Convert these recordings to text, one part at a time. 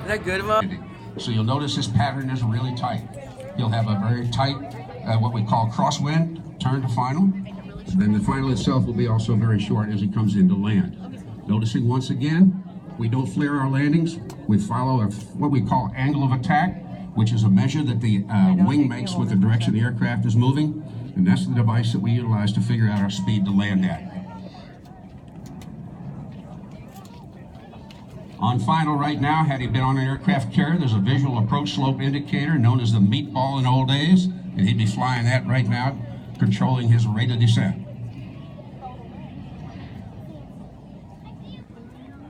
that good enough? So you'll notice his pattern is really tight. He'll have a very tight, what we call crosswind, turn to final. Then the final itself will be also very short as he comes into land. Noticing once again, we don't flare our landings. We follow what we call angle of attack, which is a measure that the wing makes with the direction the aircraft is moving. And that's the device that we utilize to figure out our speed to land at. On final right now, had he been on an aircraft carrier, there's a visual approach slope indicator known as the meatball in old days, and he'd be flying that right now, controlling his rate of descent.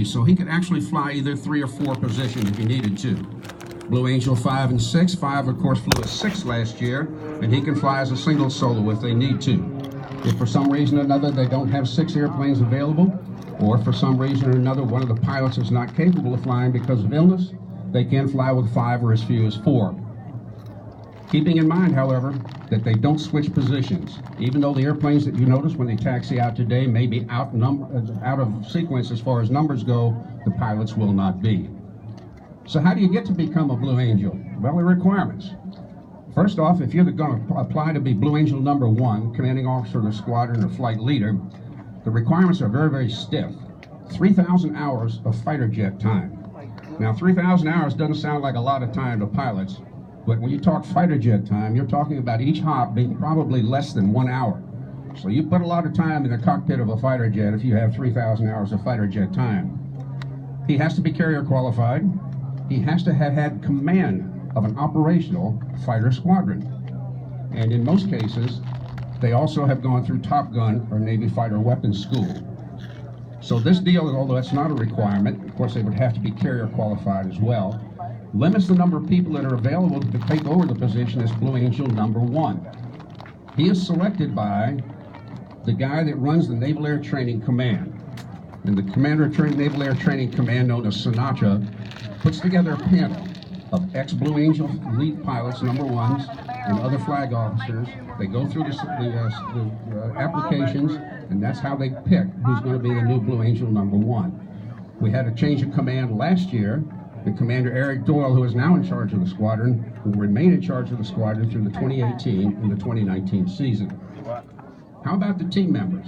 So he could actually fly either 3 or 4 positions if he needed to. Blue Angel 5 and 6. 5, of course, flew a 6 last year, and he can fly as a single solo if they need to. If for some reason or another they don't have 6 airplanes available, or for some reason or another one of the pilots is not capable of flying because of illness, they can fly with 5 or as few as 4. Keeping in mind, however, that they don't switch positions. Even though the airplanes that you notice when they taxi out today may be out of sequence as far as numbers go, the pilots will not be. So how do you get to become a Blue Angel? Well, the requirements. First off, if you're going to apply to be Blue Angel number 1, commanding officer of the squadron or flight leader, the requirements are very, very stiff. 3,000 hours of fighter jet time. Now, 3,000 hours doesn't sound like a lot of time to pilots, but when you talk fighter jet time, you're talking about each hop being probably less than 1 hour. So you put a lot of time in the cockpit of a fighter jet if you have 3,000 hours of fighter jet time. He has to be carrier qualified. He has to have had command of an operational fighter squadron. And in most cases, they also have gone through Top Gun or Navy Fighter Weapons School. So this deal, although it's not a requirement, of course they would have to be carrier qualified as well, limits the number of people that are available to take over the position as Blue Angel number 1. He is selected by the guy that runs the Naval Air Training Command. And the commander of Naval Air Training Command, known as Sinatra, puts together a panel of ex-Blue Angel lead pilots, number 1s, and other flag officers. They go through the applications, and that's how they pick who's going to be the new Blue Angel number 1. We had a change of command last year. The Commander Eric Doyle, who is now in charge of the squadron, will remain in charge of the squadron through the 2018 and the 2019 season. How about the team members?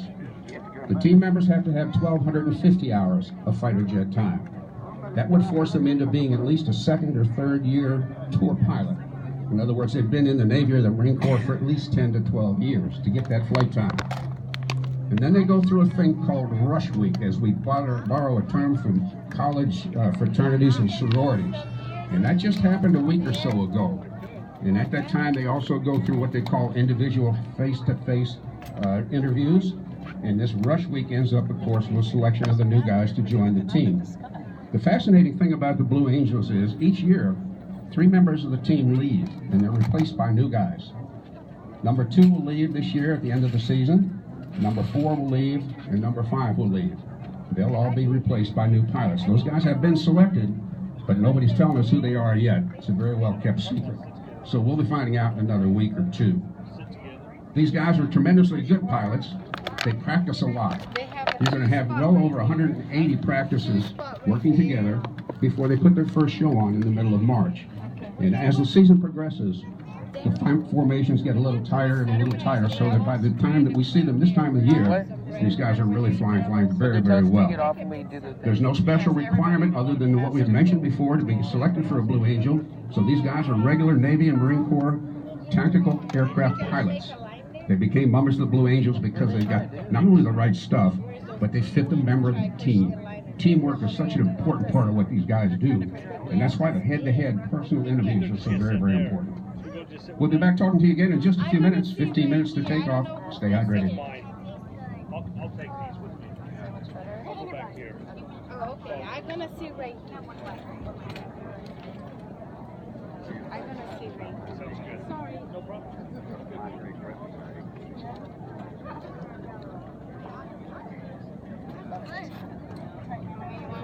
The team members have to have 1,250 hours of fighter jet time. That would force them into being at least a 2nd or 3rd year tour pilot. In other words, they've been in the Navy or the Marine Corps for at least 10 to 12 years to get that flight time. And then they go through a thing called Rush Week, as we borrow a term from college fraternities and sororities. And that just happened a week or so ago. And at that time, they also go through what they call individual face-to-face interviews. And this Rush Week ends up, of course, with a selection of the new guys to join the team. The fascinating thing about the Blue Angels is each year, 3 members of the team leave, and they're replaced by new guys. Number 2 will leave this year at the end of the season. Number 4 will leave, and number 5 will leave. They'll all be replaced by new pilots. Those guys have been selected, but nobody's telling us who they are yet. It's a very well kept secret. So we'll be finding out in another week or 2. These guys are tremendously good pilots. They practice a lot. You're going to have well over 180 practices working together before they put their first show on in the middle of March. And as the season progresses, the formations get a little tighter and a little tighter, so that by the time that we see them this time of year, these guys are really flying very, very well. There's no special requirement other than what we've mentioned before to be selected for a Blue Angel. So these guys are regular Navy and Marine Corps tactical aircraft pilots. They became members of the Blue Angels because they got not only the right stuff, but they fit the member of the team. Teamwork is such an important part of what these guys do, and that's why the head-to-head personal interviews are so very, very important. We'll be back talking to you again in just a few minutes, 15 minutes to take off. Stay hydrated. I'll take these with me. I'll go back here. Oh, okay. I'm going to see right here. I'm going to see right here. Sounds good. Sorry. No problem.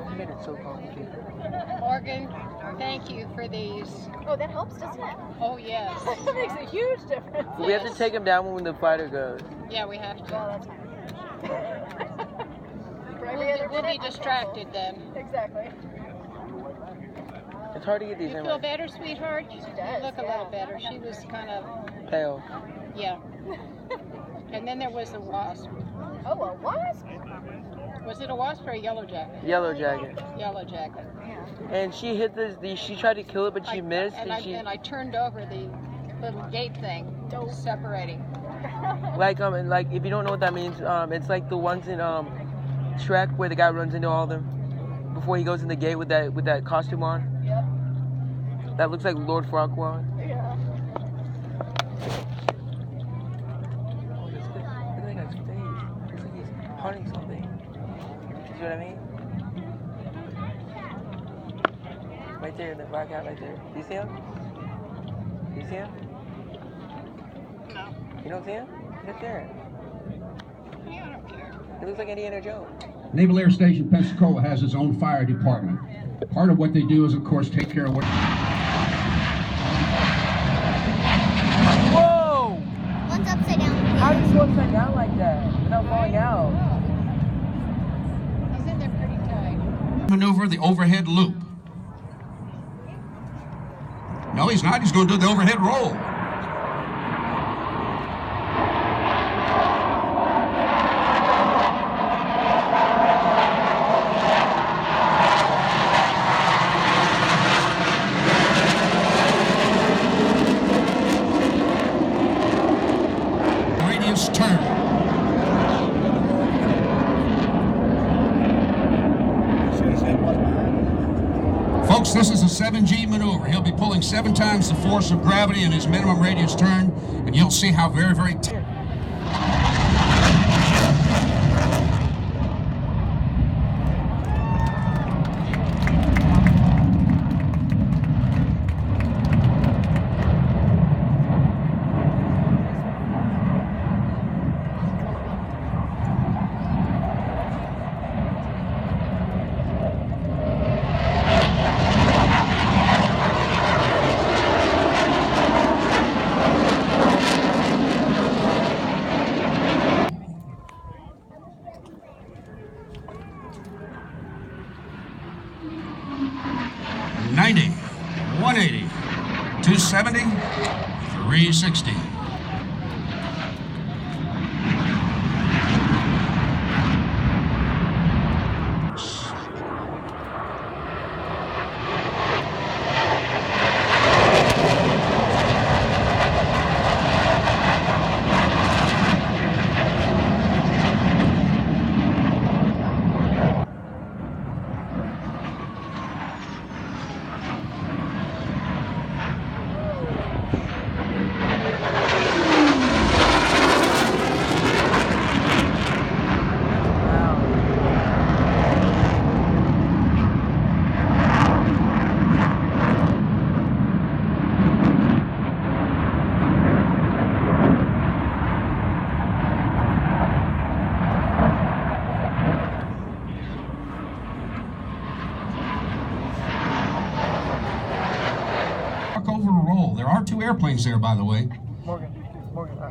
You made it so complicated. Morgan, thank you for these. Oh, that helps, doesn't it? Oh, yes. That makes a huge difference. We have to take him down when the fighter goes. Yeah, we have to. Well, that's fine. For every other We'll be minute, distracted then. Exactly. It's hard to get these You in feel right. better, sweetheart? does, You look a yeah. little better. She was kind of, Pale. yeah. And then there was the wasp. Oh, a wasp? Was it a wasp or a yellow jacket? Yellow jacket. Yellow jacket. And she hit she tried to kill it, but she missed, and and I turned over the little gate thing, separating. like if you don't know what that means, it's like the ones in Shrek where the guy runs into all of them before he goes in the gate with that costume on. Yep. That looks like Lord Farquaad. Yeah. Oh, this guy, look at that guy's face. Looks like he's hunting something. You see what I mean? Right there, the black guy right there. Do you see him? Do you see him? No. You don't see him? Right there. Yeah, I don't care. It looks like Indiana Jones. Naval Air Station Pensacola has its own fire department. Part of what they do is, of course, take care of what... Whoa! One's upside down. How do you go upside down like that without falling out? He's in there pretty tight. Maneuver the overhead loop. No, he's not. He's going to do the overhead roll. Radius turn. Folks, this is a 7G maneuver. He'll be pulling 7 times the force of gravity in his minimum radius turn, and you'll see how very, very... $90, $180, $270, $360. Over a roll. There are 2 airplanes there, by the way. Morgan,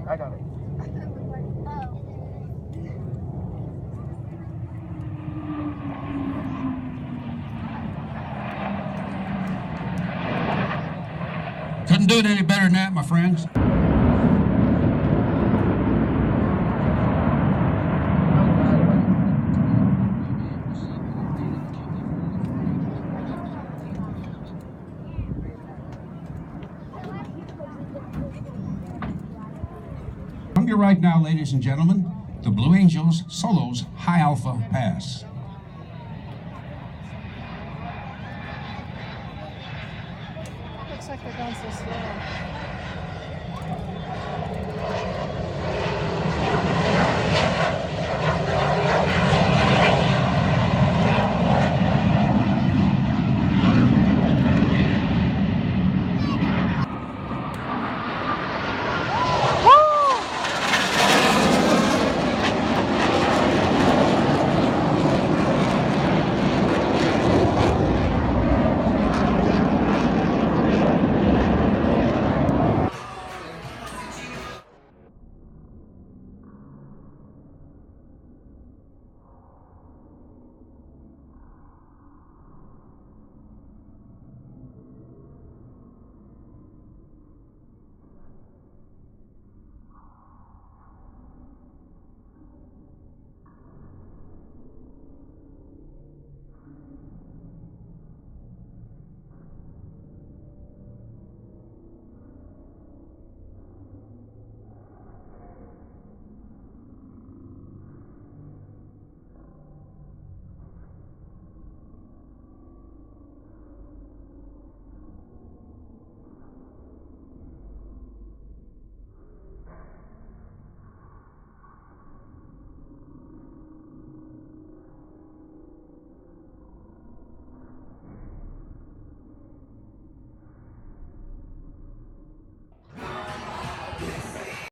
I got it. Couldn't do it any better than that, my friends. Come to right now, ladies and gentlemen, the Blue Angels Solos High Alpha Pass. Looks like they're going so slow.